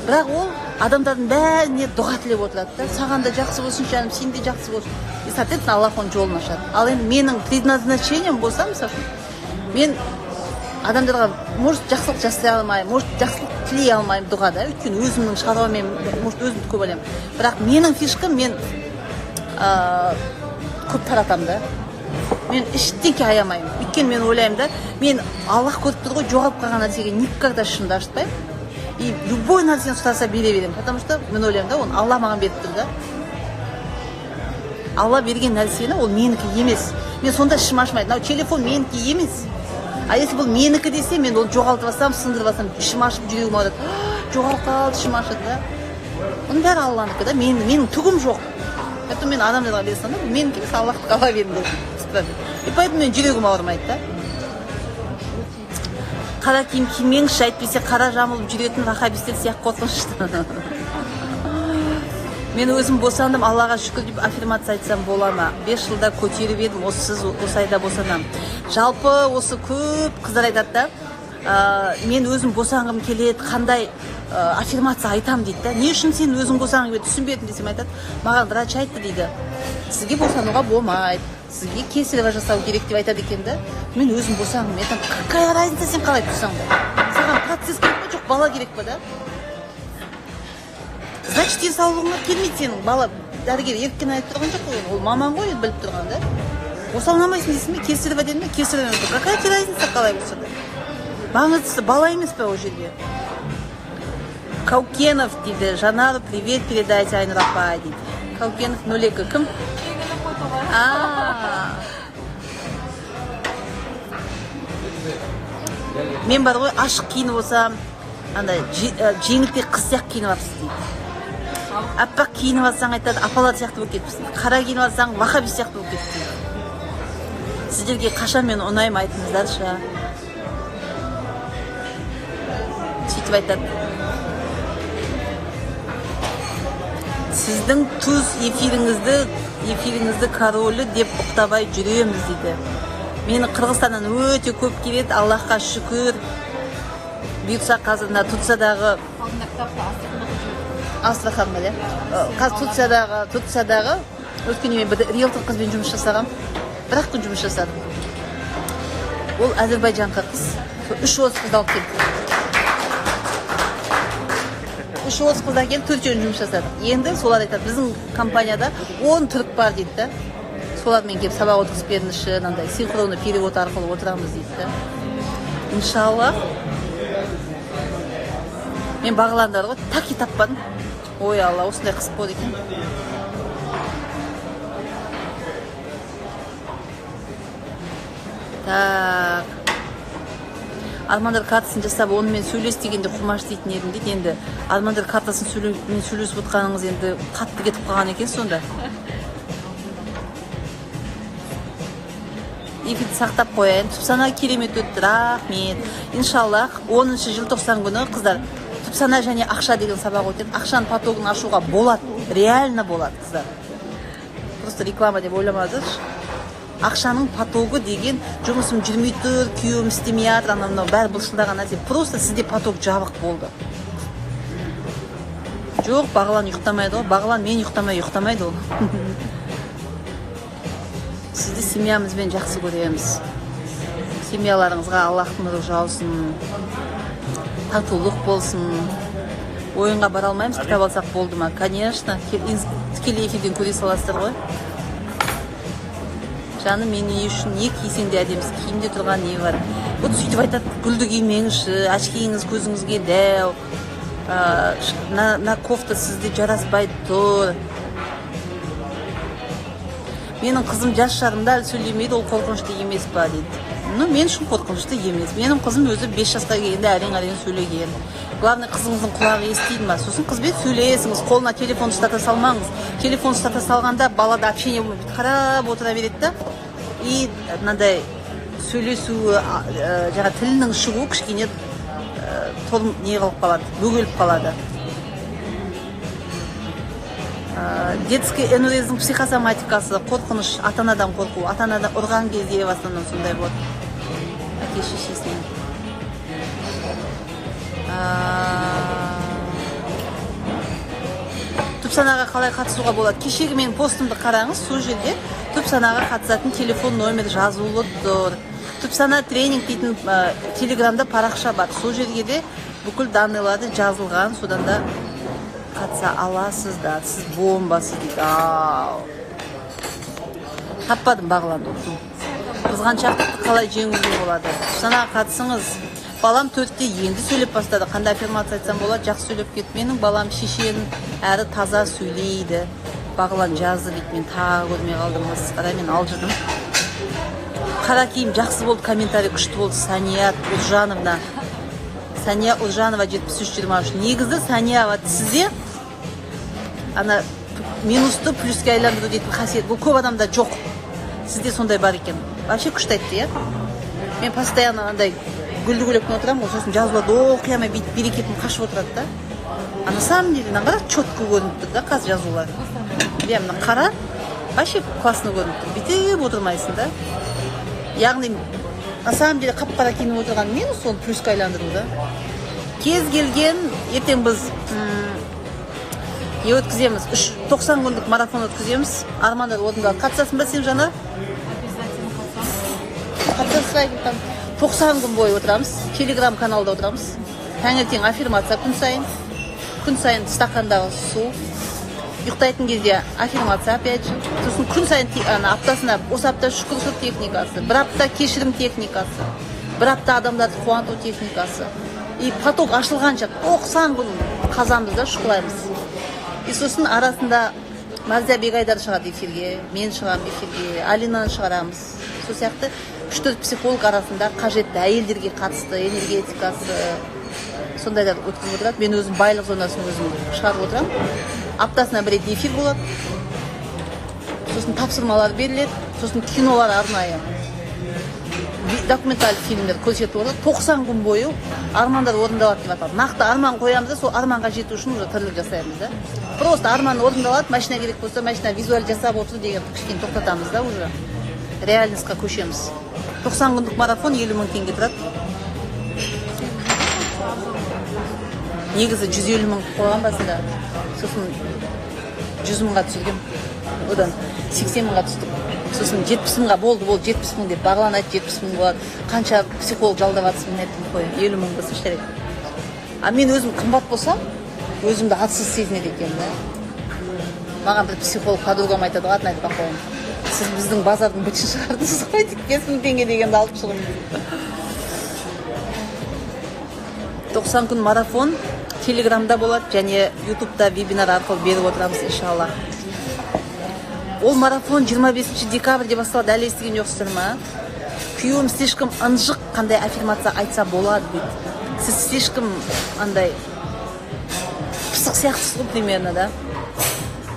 Бірақ ол адамдардың бәріне дұға тілеп отырады да. Саған да жақсы болсын жаным, сен де жақсы болсын. И соответственно Аллах оның жолын ашады. Ал енді менің предназначением болса, мысалы үшін, мен адамдарға может жақсылық жасай алмаймын, может жақсылық тілей алмаймын дұғада, өйткені өзімнің шаруамен, может өзімді көп ойлаймын. Бірақ менің фишкам мен көп таратамын да. Мен ештеңе аямаймын. Өйткені мен ойлаймын да, мен Аллах көріп тұр ғой, жоғалып қалған нәрсеге никогда ішімді ашытпаймын. И любой нәрсені сұраса бере беремін. Потому что мен ойлаймын да, оны Алла маған беріп тұр да. Алла берген нәрсені ол менікі емес. Мен сонда ішім ашымайды. Мынау телефон менікі емес. А если бұл менікі десе, мен оны жоғалтып алсам, сындырып алсам, ішім ашып жүрегім ауырады. Жоғалып қалды, ішім ашыды да. Оның бәрі Алланікі да. Менің түгім жоқ. Поэтому мен адамдарға берсем да, менікі емес, Аллахтың Алла берді. И поэтому мен жүрегім ауырмайды да. Қара киім кимеңізші, әйтпесе қара жамылып жүретін вахабистер сияқты қорқынышты. Мен өзім босандым, Аллаға шүкір деп аффирмация айтсам бола ма? 5 жылда көтеріп едім, осы айда босанам. Жалпы осы көп қыздар айтады да, мен өзім босанғым келеді, қандай аффирмация айтам дейді да. Не үшін сен өзің босанғың келеді, түсінбедім десем айтады. Маған врач айтты дейді. Сізге босануға болмайды. Сізге кесарево жасау керек деп айтады екен да. Мен өзім босанғым, мен айтамын, какая разница сен қалай тұрсаң да? Саған процесс керек па, жоқ бала керек па да? Значит, денсаулығыңа келмейді сенің бала. Дәрігер еркін айтып тұрған жоқ қой, ол маман ғой, біліп тұрған да. Босанамайсың дейсің бе, кесарево дедім бе, кесарево. Какая разница қалай болса да? Маңыздысы бала емес па ол жерде? Каукенов дейді, Жанару привет передайте Айнұр апай дейді. Каукенов 02 кім? Мен бар ғой, ашық киініп болсам, андай жеңілтек қыз сияқты киініп алыпсыз дейді. Аппақ киініп алсаң айтады, апалар сияқты болып кетіпсің. Қара киініп алсаң, вахабист сияқты болып кетіпсің. Сіздерге қашан мен ұнаймын айтыңыздаршы. Сөйтіп айтады. Сіздің туз эфиріңізді королі деп ұқтабай жүреміз дейді. Мені Қырғызстаннан өте көп келеді, Аллахқа шүкір. Бұйырса қазір Турциядағы Астраханға да. Қазір Турциядағы өткенде мен бір риэлтор қызбен жұмыс жасағам. Бір-ақ күн жұмыс жасадым. Ол Әзербайжанға қыз. 3 орыс қызды алып келді. 3 орыс қыздар келіп 4 жөн жұмыс жасады. Енді солар айтады, біздің компанияда 10 түрік бар дейді да. Солармен келіп сабақ отырғызып беріңізші, мынандай синхронный перевод арқылы отырамыз дейді да. Иншаллах. Мен бағыландар ғой, таки таппадым. Ой Алла, осындай қыз болды екен. Так. Армандар картасын жасап, онымен сөйлес дегенде құмаш дейтін едім дейді. Енді Армандар картасын сөйлесіп отқаныңыз енді қатты кетіп қалған екен сонда. Эфирді сақтап қояйын. Түпсана керемет өтті, рахмет. Иншаллах 10 желтоқсан күні қыздар түпсана және ақша деген сабақ өтеді. Ақшаның потогын ашуға болады, реально болады қыздар. Просто реклама деп ойламаңыздаршы. Ақшаның потогы деген жұмысым жүрмей тұр, күйеуім істемей жатыр, анау бәрі бұлшылдаған нәрсе. Просто сізде поток жабық болды. Жоқ, Бағлан ұйықтамайды ғой. Бағлан мен ұйықтамайды ол. Сізді семьямызбен жақсы көреміз. Семьяларыңызға Аллахтың нұры жаусын, татулық болсын. Ойынға бара алмаймыз, кітап алсақ болды ма? Конечно, тікелей эфирден көре саласыздар ғой. Жаным, мен не үшін не кисең де әдемісіз, киімде тұрған не бар? Вот сөйтіп айтады, гүлді кимеңізші, әшкейіңіз көзіңізге дәу, на кофта сізде жараспайды тұр. Менің қызым жас шағында сөйлемейді, ол қорқынышты емес па дейді. Ну, мен үшін қорқынышты емес. Менің қызым өзі 5 жасқа келгенде әрең сөйлеген. Главное, қызыңыздың құлағы естиді ма? Сосын қызбен сөйлесіңіз, қолына телефон ұстата салмаңыз. Телефон ұстата салғанда балада общение болмайды, қарап отыра береді да. И мынандай сөйлесуі, жаңа тілінің шығуы кішкене не қылып қалады, бөгеліп қалады. детский энурездің психосоматикасы, қорқыныш, ата-анадан қорқу, ата-анадан ұрған кезде в основном сондай болады. Әке шешесінен. Түпсанаға қалай қатысуға болады? Кешегі менің постымды қараңыз, сол жерде түпсанаға қатысатын телефон номер жазулы тұр. Түпсана тренинг дейтін телеграмда парақша бар. Сол жерге де бүкіл данныйларды жазылған, содан да қатыса аласыз да, сіз бомбасыз дейді. Таппадым бағланды оқысын. Қызғаншақтықты қалай жеңуге болады? Түпсанаға қатысыңыз. Балам 4-те енді сөйлеп бастады. Қандай аффирмация айтсам болады? Жақсы сөйлеп кетті. Менің балам шешен әрі таза сөйлейді. Бағлан жазды дейді. Мен тағы көрмей қалдым. Масқара, мен алжыдым. Қара киім жақсы болды, комментарий күшті болды. Сания Уржановна. Сания Уржанова 73-23. Негізі Сания сізде ана минусты плюске айландыру дейтін қасиет. Бұл көп адамда жоқ. Сізде сондай бар екен. Вообще күшті айтты, иә? Мен постоянно андай гүлді-гүлектен отырамын, сосын жазуларды оқи алмай берекетім қашып отырады да. А на самом деле қара четко көрініп тұр да қазір жазулар. Иә, мына қара вообще классно көрініп тұр. Бүйтіп отырмайсың да. Яғни на самом деле қап-қара киініп отырған минус соны плюсқа айландыру да. Кез келген ертең біз не өткіземіз? 90 күндік марафон өткіземіз. Армандар орындалады. Қатысасың ба сен, Жанар? Қатысасың. 90 күн бойы отырамыз, телеграм каналда отырамыз. Таңертең аффирмация күн сайын стақандағы су. Ұйықтайтын кезде аффирмация опять же. Сосын күн сайын аптасына, осы апта шүкіршілік техникасы, бір апта кешірім техникасы, бір апта адамдарды қуанту техникасы. И поток ашылғанша 90 күн қазамыз да шұқылаймыз. И сосын арасында Мәрзия Бегайдар шығады эфирге, мен шығамын эфирге, Алинаны шығарамыз. Сол сияқты 3-4 психолог арасында қажетті әйелдерге қатысты энергетикасы сондайлар өткізіп отырады. Мен өзім байлық зонасын өзім шығарып отырамын. Аптасына бір рет эфир болады. Сосын тапсырмалар беріледі. Сосын кинолар арнайы. Документаль фильмдер көрсетіп болады. 90 күн бойы армандар орындалады деп аталады. Нақты арман қоямыз да, сол арманға жету үшін уже тірлік жасаймыз да. Просто арман орындалады, машина керек болса, машина визуаль жасап отыр деген кішкене тоқтатамыз да уже. Реальностьқа көшеміз. 90 күндік марафон 50 мың теңге тұрады. Негізі 150 мың қойған басында. Сосын 100 мыңға түсіргем. Одан 80 мыңға түстік. Сосын 70 мыңға болды 70 мың деп бағлан айтты, 70 мың болады. Қанша психолог жалдап атсың айттым қой. 50 мың болса шарек. А мен өзім қымбат болсам, өзімді атсыз сезінеді екен да. Маған бір психолог подругам айтады, атын айтып қойын. Сіз біздің базардың бітші шығардыңыз ғой, 5 мың теңге дегенді алып шығыңыз. 90 күн марафон телеграмда болады, және ютубта вебинар арқылы беріп отырамыз, иншаллах. Ол марафон 25 декабрьде басталады, әлі естіген жоқсыздар ма? Күйеуім слишком ынжық, қандай аффирмация айтса болады дейді. Сіз слишком андай пысық сияқтысыз ғой примерно, да?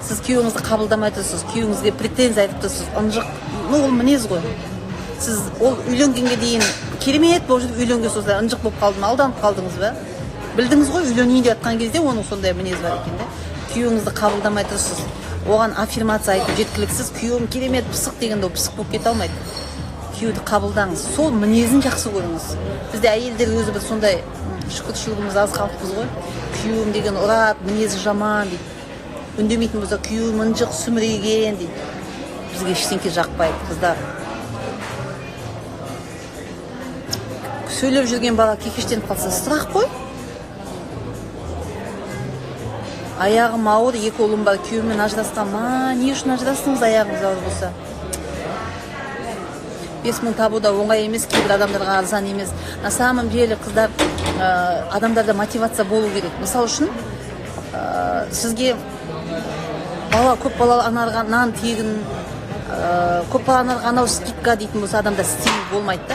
Сіз күйеуіңізді қабылдамай тұрсыз, күйеуіңізге претензия айтып тұрсыз, ынжық, ол мінез ғой. Сіз ол үйленгенге дейін керемет болып жүріп үйленген соң ынжық болып қалды ма, алданып қалдыңыз ба? Білдіңіз ғой, үйленейін деп жатқан кезде оның сондай мінез бар екен да. Күйеуіңізді қабылдамай тұрсыз, оған аффирмация айтып жеткіліксіз, күйеуім керемет пысық дегенде ол пысық болып кете алмайды. Күйеуді қабылдаңыз, сол мінезін жақсы көріңіз. Бізде әйелдер өзі бір сондай шүкіршілігіміз аз қалыппыз ғой. Күйеуім деген ұрат, мінезі жаман дейді. Үндемейтін болса, күйеуім ынжық, сүмірейген дейді. Бізге ештеңке жақпайды, қыздар. Сөйлеп жүрген бала кекештеніп қалса, сұрақ қой. Аяғым ауыр, 2 ұлым бар, күйеуіммен ажырасқан. Не үшін ажырастыңыз, аяғыңыз ауыр болса? 5 мың табу да оңай емес, кейбір адамдарға арзан емес. На самом деле, қыздар, адамдарда мотивация болу керек. Мысал үшін, сізге бала, көп балалы анарға нан тегін, көп балалы анарға анау скидка дейтін болса, адамда стимул болмайды да.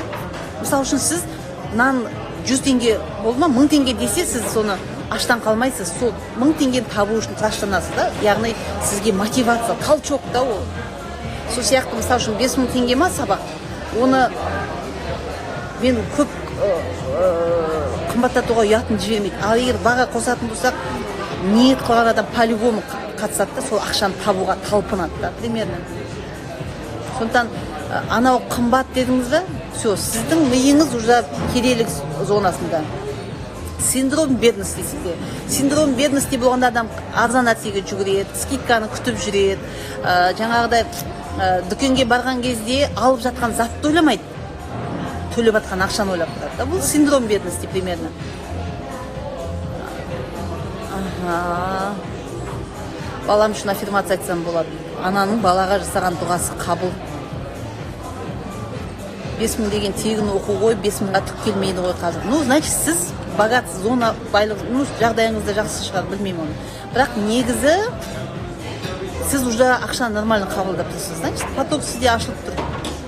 Мысал үшін, сіз нан 100 теңге болды ма, 1000 теңге десе, сіз соны аштан қалмайсыз. Сол 1000 теңгені табу үшін тыраштанасыз да. Яғни сізге мотивация, толчок да ол. Сол сияқты, мысал үшін 5000 теңге ма сабақ, оны мен көп қымбаттатуға ұятын жібермейді. Ал егер баға қосатын болсақ, ниет қылған адам по-любому қатысады да, сол ақшаны табуға талпынады да, примерно. Сондықтан анау қымбат дедіңіз ба, все, сіздің миыңыз уже кедейлік зонасында. Синдром бедности сізде. Синдром бедности болғанда адам арзан нәрсеге жүгіреді, скидканы күтіп жүреді, жаңағыдай дүкенге барған кезде алып жатқан затты ойламайды, төлеп жатқан ақшаны ойлап тұрады да. Бұл синдром бедности примерно. Балам үшін аффирмация айтсам болады. Ананың балаға жасаған дұғасы қабыл. 5000 деген тегін оқу ғой, 5000-ға түк келмейді ғой қазір. Ну, значит, сіз богат зона байлық, ну, жағдайыңызда жақсы шығар, білмеймін оны. Бірақ негізі сіз уже ақшаны нормально қабылдап тұрсыз. Значит, поток сізде ашылып тұр.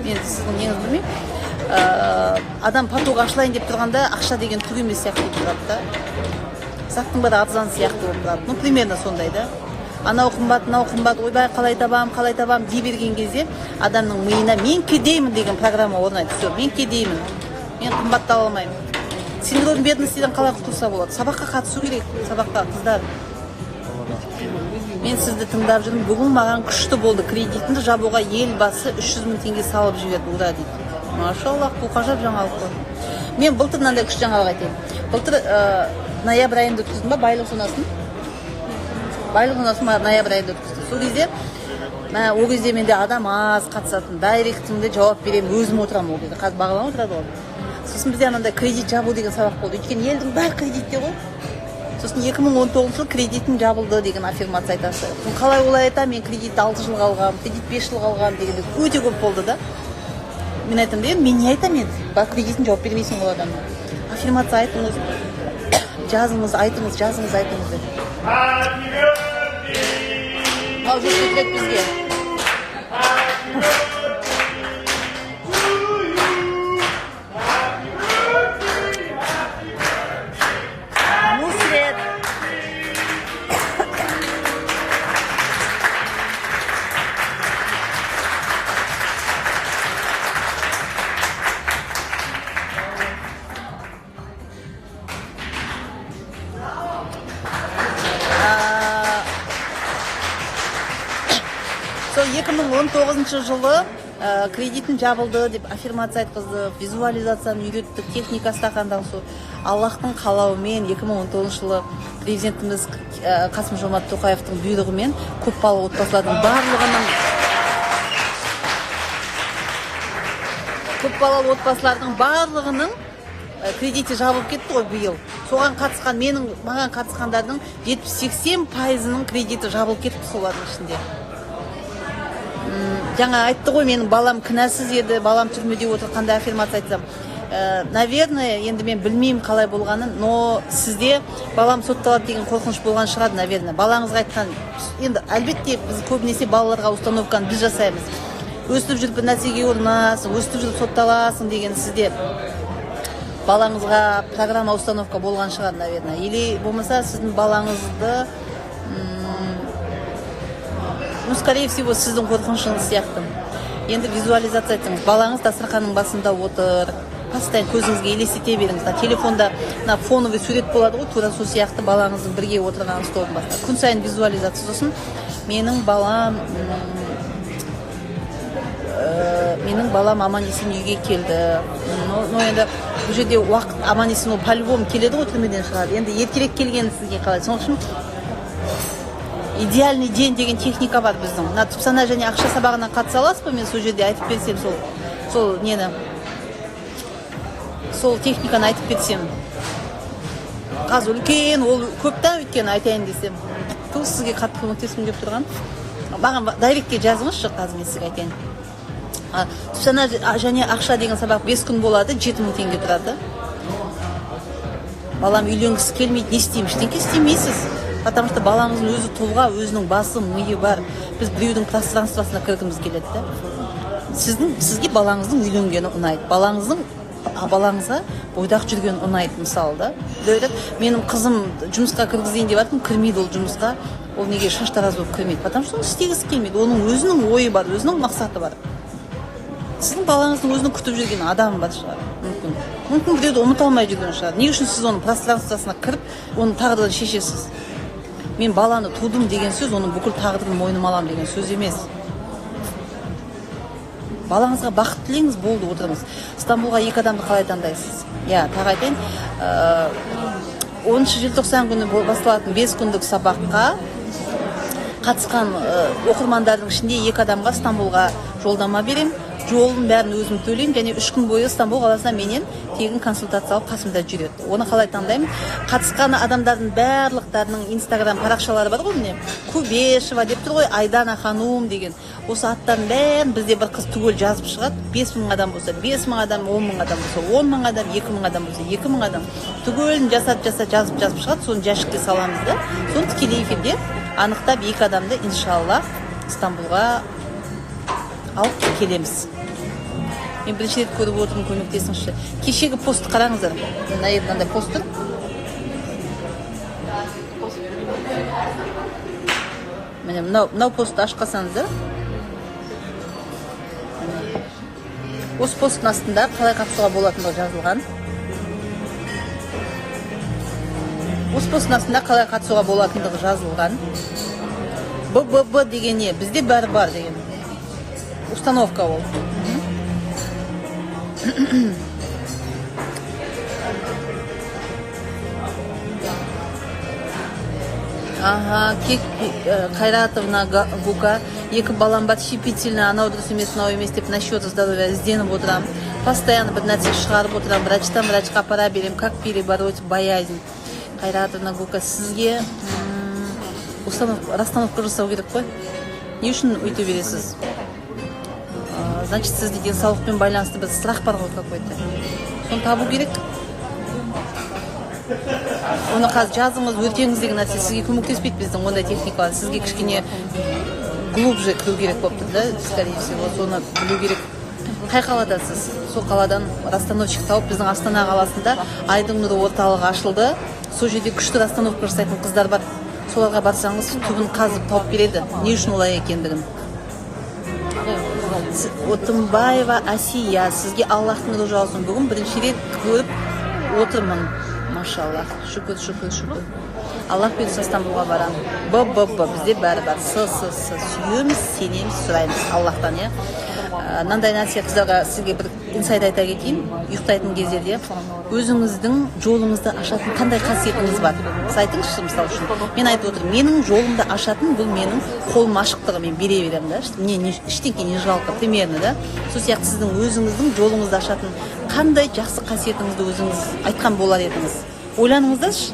Мен сіздің неңіз білмеймін. Адам поток ашылайын деп тұрғанда ақша деген түк емес сияқты тұрады да. Заттың бәрі арзан сияқты болып тұрады. Ну, примерно сондай да. Анау қымбат, ойбай қалай табам дей берген кезде адамның миына мен кедеймін деген программа орнайды. Все, мен кедеймін. Мен қымбаттала алмаймын. Синдром бедностиден қалай құтылса болады? Сабаққа қатысу керек, сабаққа қыздар. Мен сізді тыңдап жүрмін. Бүгін маған күшті болды. Кредитімді жабуға елбасы 300 000 теңге салып жіберді, ура дейді. Машаллах, бұл қажап жаңалық қой. Мен былтыр мынандай күшті жаңалық айтайын. Былтыр ноябрь айында өткіздім ба байлық зонасын? Байлық зонасын ноябрь айында өткіздім. Сол кезде, ол кезде менде адам аз қатысатын. Дайректімде жауап беремін, өзім отырамын ол кезде. Қазір бағалан отырады ғой. Сосын бізде анандай кредит жабу деген сабақ болды. Өйткені елдің бәрі кредитте ғой. Сосын 2019 жыл кредитім жабылды деген аффирмация айтасы. Қалай олай айтам, мен кредитті 6 жылға алғам, кредит 5 жылға алғам деген өте көп болды да. Мен айтам деймін, мен не айтам енді? Ба кредитін жауап бермейсің ол адамға. Аффирмация айтыңыз, жазыңыз, айтыңыз, жазыңыз, айтыңыз деп. Ал жүз кетірек бізге. Сол 2019 жылы кредитім жабылды деп аффирмация айтқызды, визуализацияны үйреттік, техника стақандағы су. Аллахтың қалауымен 2019 жылы президентіміз Қасым Жомарт Тоқаевтың бұйрығымен көпбалалы отбасылардың барлығының кредиті жабылып кетті ғой биыл. Соған қатысқан, маған қатысқандардың 70-80%-ның кредиті жабылып кетті солардың ішінде. Жаңа айтты ғой, менің балам кінәсіз еді, балам түрмеде отыр, қандай аффирмация айтсам. Наверное, енді мен білмеймін қалай болғанын, но сізде балам сотталады деген қорқыныш болған шығар, наверное. Балаңызға айтқан, енді әлбетте біз көбінесе балаларға установканы біз жасаймыз. Өстіп жүріп бір нәрсеге ұрынасың, өстіп жүріп сотталасың деген сізде балаңызға программа установка болған шығар, наверное. Или болмаса сіздің балаңызды, ну, скорее всего, сіздің қорқынышыңыз сияқты. Енді визуализация айтыңыз. Балаңыз дастарханның басында отыр. Постоянно көзіңізге елестете беріңіз. Телефонда фоновый сурет болады ғой, тура сол сияқты балаңыздың бірге отырған столдың басында. Күн сайын визуализация сосын менің балам аман есен үйге келді. Но енді бұл жерде уақыт аман есен ол по-любому келеді ғой, түрмеден шығады. Енді ертерек келгені сізге қалай. Соның үшін идеальный день деген техника бар біздің. Түпсана және ақша сабағына қатыса аласыз ба? Мен сол жерде айтып берсем, сол техниканы айтып берсем. Қазір үлкен, ол көптен өткен айтайын десем. Бұл сізге қатты көмектескім деп тұрған. Маған дайректке жазыңызшы, қазір мен сізге айтайын. Түпсана және ақша деген сабақ 5 күн болады, 7000 теңге тұрады. Балам үйленгісі келмейді, не істеймін? Ештеңке істемейсіз. Потому что балаңыздың өзі тұлға, өзінің басы, миы бар. Біз біреудің пространствосына кіргіміз келеді да. Сізге балаңыздың үйленгені ұнайды. Балаңызға бойдақ жүрген ұнайды, мысалы да. Менің қызым жұмысқа кіргізейін деп жатырмын, кірмейді ол жұмысқа. Ол неге шаштараз болып кірмейді? Потому что ол істегісі келмейді. Оның өзінің ойы бар, өзінің мақсаты бар. Сіздің балаңыздың өзінің күтіп жүрген адамы бар шығар. Мүмкін біреуді ұмыта алмай жүрген шығар. Не үшін сіз оның пространствосына кіріп, оның тағдырын шешесіз? Мен баланы тудым деген сөз, оның бүкіл тағдырын мойныма аламын деген сөз емес. Балаңызға бақыт тілеңіз, болды, отырыңыз. Стамбулға 2 адамды қалай таңдайсыз? Тағы айтайын, 10 желтоқсан күні басталатын 5 күндік сабаққа қатысқан оқырмандардың ішінде 2 адамға Стамбулға жолдама берем. Жолын бәрін өзім төлеймін, және 3 күн бойы Стамбул қаласына менен тегін консультация алып қасымда жүреді. Оны қалай таңдаймын? Қатысқан адамдардың барлықтарының Instagram парақшалары бар ғой, міне. Кубешева деп тұр ғой, Айдана ханым деген. Осы аттардың бәрін бізде бір қыз түгел жазып шығады. 5000 адам болса 5000 адам, 10000 адам болса 10000 адам, 2000 адам болса 2000 адам. Түгелін жазып шығады. Соны жәшікке саламыз да. Соны тікелей эфирде анықтап 2 адамды иншалла Стамбулға алып келеміз. Мен бірінші рет көріп отырмын, көмектесіңізші. Кешегі постты қараңыздар. Мынандай пост тұр. Міне мынау постты ашқасаңыздар. Осы посттың астында қалай қатысуға болатындығы жазылған. Осы посттың астында қалай қатысуға болатындығы жазылған. БББ деген не? Бізде бәрі бар деген. Установка ол. Қайратовна Гука, 2 балам бар, щепетильно, анау дұрыс емес деп насчет здоровья ізденіп отырам. Постоянно бір нәрсе шығарып отырам, врачқа пара берем, как перебороть боязнь. Қайратовна Гука, сізге расстановка жасау керек қой. Не үшін өйте бересіз? Значит, сізде денсаулықпен байланысты бір сұрақ бар ғой какой-то. Соны табу керек. Оны қазір жазыңыз, өтеңіз деген нәрсе сізге көмектеспейді, біздің ондай техникалар. Сізге кішкене глубже кіру керек болып тұр да, скорее всего, соны білу керек. Қай қаладасыз? Сол қаладан расстановщик тауып, біздің Астана қаласында Айдың нұры орталығы ашылды. Сол жерде күшті расстановка жасайтын қыздар бар. Соларға барсаңыз, түбін қазып тауып береді. Не үшін олай екендігін. Отымбаева Асия, сізге Аллахтың нұры жаусын. Бүгін бірінші рет көріп отырмын. Машаллах, шүкір. Аллах бұйырса Стамбулға барам. БББ, бізде бәрі бар. Сүйеміз, сенеміз, сұраймыз Аллахтан, Мынандай нәрсе қыздарға сізге бір инсайт айта кетейін. Ұйықтайтын кездерде өзіңіздің жолыңызды ашатын қандай қасиетіңіз бар? Сіз айтыңызшы, мысалы үшін. Мен айтып отырмын, менің жолымды ашатын бұл менің қолым ашықтығы, мен бере беремін да. Мне ештеңе не жалко, примерно да. Сол сияқты сіздің өзіңіздің жолыңызды ашатын қандай жақсы қасиетіңізді өзіңіз айтқан болар едіңіз? Ойланыңыздаршы.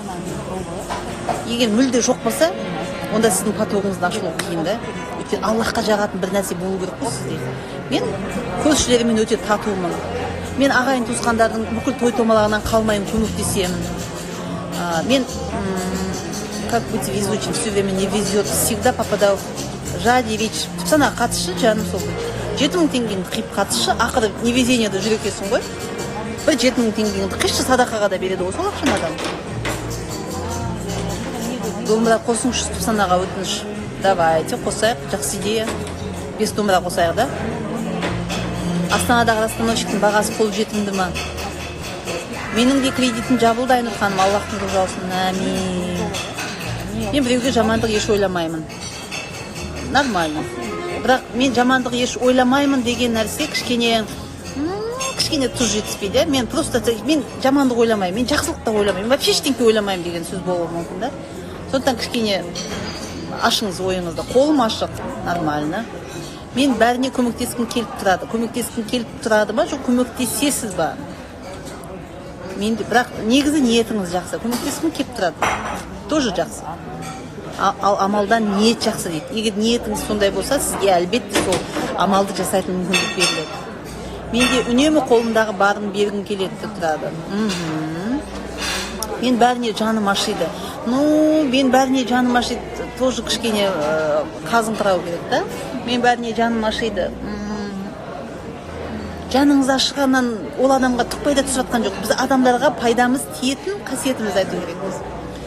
Егер мүлде жоқ болса, онда сіздің потогыңыздың ашылуы қиын да. Өйткені Аллахқа жағатын бір нәрсе болу керек қой сізде. Мен көршілеріммен өте татумын. Мен ағайын туысқандардың бүкіл той томалағынан қалмайын, көмектесемін. Мен, как быть везучим, все время не везет, всегда попадаю в жади речь. Сана қатышы, жаным сол. 7000 теңгеңді қиып қатышы, ақыры невезениеде жүрекесің ғой. Бір 7000 теңгеңді қиші садақаға да береді ғой, сол ақшан адам. Домбыра қосыңшы, Санаға өтініш. Давайте, қосайық, жақсы идея. 5 домбыра қосайық, да? Астанадағы расстановщиктің бағасы қол жетімді ма? Менің де кредитім жабылды, Айнұр ханым, Аллахтың нұры жаусын. Әмин. Мен біреуге жамандық еш ойламаймын. Нормально. Бірақ мен жамандық еш ойламаймын деген нәрсе кішкене тұз жетіспейді. Мен жамандық ойламаймын, мен жақсылық та ойламаймын, вообще ештеңке ойламаймын деген сөз болуы мүмкін да. Сондықтан кішкене ашыңыз ойыңызды. Қолым ашық, нормально. Мен бәріне көмектескім келіп тұрады. Көмектескім келіп тұрады ма, жоқ көмектесесіз ба? Бірақ негізі ниетіңіз жақсы. Көмектескім келіп тұрады. Тоже жақсы. Ал амалдан ниет жақсы дейді. Егер ниетіңіз сондай болса, сізге әлбетте сол амалды жасайтын мүмкіндік беріледі. Менде үнемі қолымдағы барын бергім келеді тұрады. Мен бәріне жаным ашиды. Мен бәріне жаным ашиды. Тоже кішкене қазыңқырау керек, да? Мен бәріне жаным ашиды. Жаныңыз ашығаннан ол адамға түк пайда түсіп жатқан жоқ. Біз адамдарға пайдамыз тиетін қасиетіміз айту керекпіз.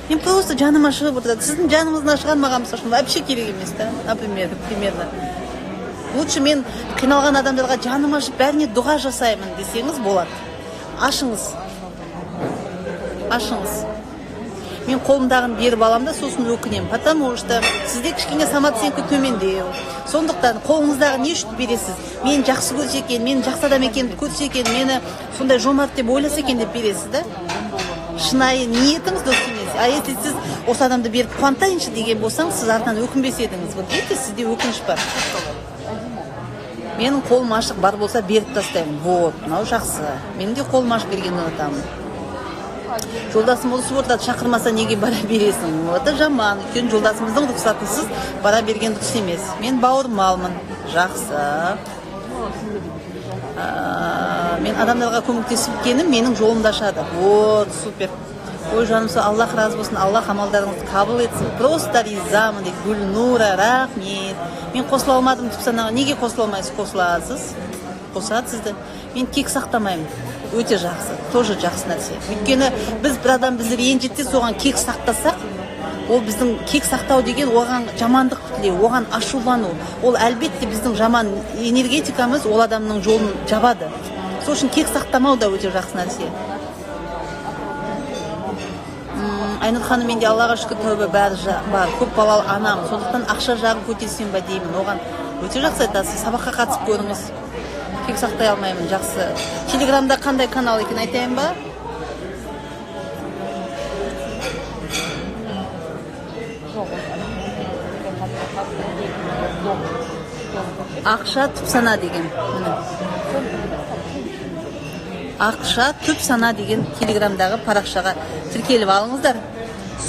Мен просто жаным ашығып отырады. Сіздің жаныңыздың ашыған маған мысалы вообще керек емес, да? Например, примерно. Лучше мен қиналған адамдарға жаным ашып бәріне дұға жасаймын десеңіз болады. Ашыңыз. мен қолымдағын беріп аламын да сосын өкінемін, потому что сізде кішкене самооценка төмендеу. Сондықтан қолыңыздағы не үшін бересіз? Мені жақсы көрсе екен, мені жақсы адам екенімді көрсе екен, мені сондай жомарт деп ойласа екен деп бересіз да. Шынайы ниетіңіз дұрыс емес. А если сіз осы адамды беріп қуантайыншы деген болсаңыз, сіз артынан өкінбес едіңіз. Вот видите, сізде өкініш бар. Менің қолым ашық бар болса беріп тастаймын. Вот, мынау жақсы. Менің де қолым ашық бергенді ұнатамын. Жолдасым осы ортада шақырмаса неге бара бересің? Это жаман. Өйткені жолдасымыздың рұқсатынсыз бара берген дұрыс емес. Мен бауырмалмын. Жақсы. Мен адамдарға көмектесіп кенім менің жолымды ашады. Вот, супер. Ой, жанымсы, Аллах разы болсын, Аллах амалдарыңызды қабыл етсін. Просто ризамын дейді. Гүлнура, рахмет. Мен қосыла алмадым деп санаға. Неге қосыла алмайсыз? Қосыласыз. Қосады сізді. Мен кек сақтамаймын. Өте жақсы. Тоже жақсы нәрсе. Өйткені біз бір адам бізді ренжітсе, соған кек сақтасақ, ол біздің кек сақтау деген оған жамандық тілеу, оған ашулану. Ол әлбетте біздің жаман энергетикамыз ол адамның жолын жабады. Сол үшін кек сақтамау да өте жақсы нәрсе. Айнұр ханым, менде Аллаға шүкір тәубе бәрі бар. Көп балалы анам. Сондықтан ақша жағын көтерсем ба деймін. Оған өте жақсы айтасыз. Сабаққа қатысып көріңіз. Кек сақтай алмаймын, жақсы. Телеграмда қандай канал екен айтайын ба? Ақша түп сана деген. Ақша түп сана деген телеграмдағы парақшаға тіркеліп алыңыздар.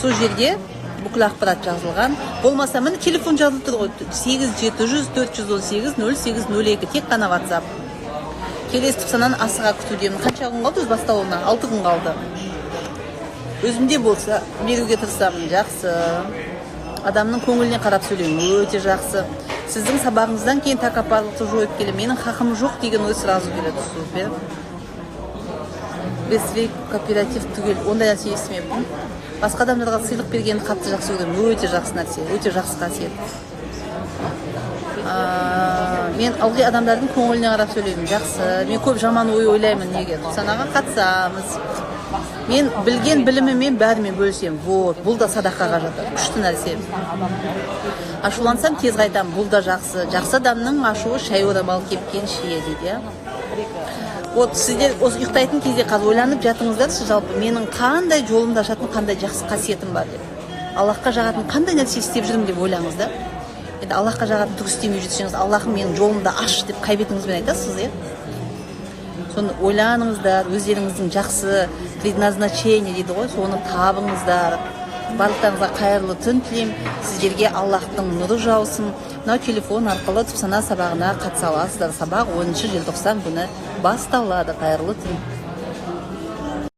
Сол жерде бүкіл ақпарат жазылған. Болмаса міне телефон жазылып тұр ғой. 8700-418-0802. Тек қана WhatsApp. Келесі түп сананы асыға күтудемін. Қанша күн қалды өз басталуына? 6 күн қалды. Өзімде болса беруге тырысамын. Жақсы. Адамның көңіліне қарап сөйлеймін. Өте жақсы. Сіздің сабағыңыздан кейін тәкаппарлықты жойып келе. Менің хақым жоқ деген ой сразу келеді. Супер. Бесвей кооператив түгел. Ондай нәрсе естімеппін. Басқа адамдарға сыйлық бергенді қатты жақсы көремін. Өте жақсы нәрсе. Өте жақсы қасиет. Мен ылғи адамдардың көңіліне қарап сөйлеймін. Жақсы. Мен көп жаман ой ойлаймын. Неге? Санаға қатысамыз. Мен білген білімімен бәрімен бөлісемін. Вот, бұл да садақаға жатады. Күшті нәрсе. Ашулансам тез қайтамын. Бұл да жақсы. Жақсы адамның ашуы шай орамал кепкен шие дейді. Вот сіздер осы ұйықтайтын кезде қазір ойланып жатыңыздаршы, жалпы менің қандай жолымда ашатын қандай жақсы қасиетім бар деп. Аллахқа жағатын қандай нәрсе істеп жүрмін деп ойлаңыз да. Енді Аллахқа жағатын түк істемей жүрсеңіз, Аллахым менің жолымды аш деп қайбетіңізбен айтасыз, иә? Соны ойланыңыздар, өздеріңіздің жақсы предназначение дейді ғой, соны табыңыздар. Барлықтарыңызға қайырлы түн тілеймін. Сіздерге Аллахтың нұры жаусын. Мынау телефон арқылы түп сана сабағына қатыса аласыздар. Сабақ 10 желтоқсан күні басталады. Қайырлы түн.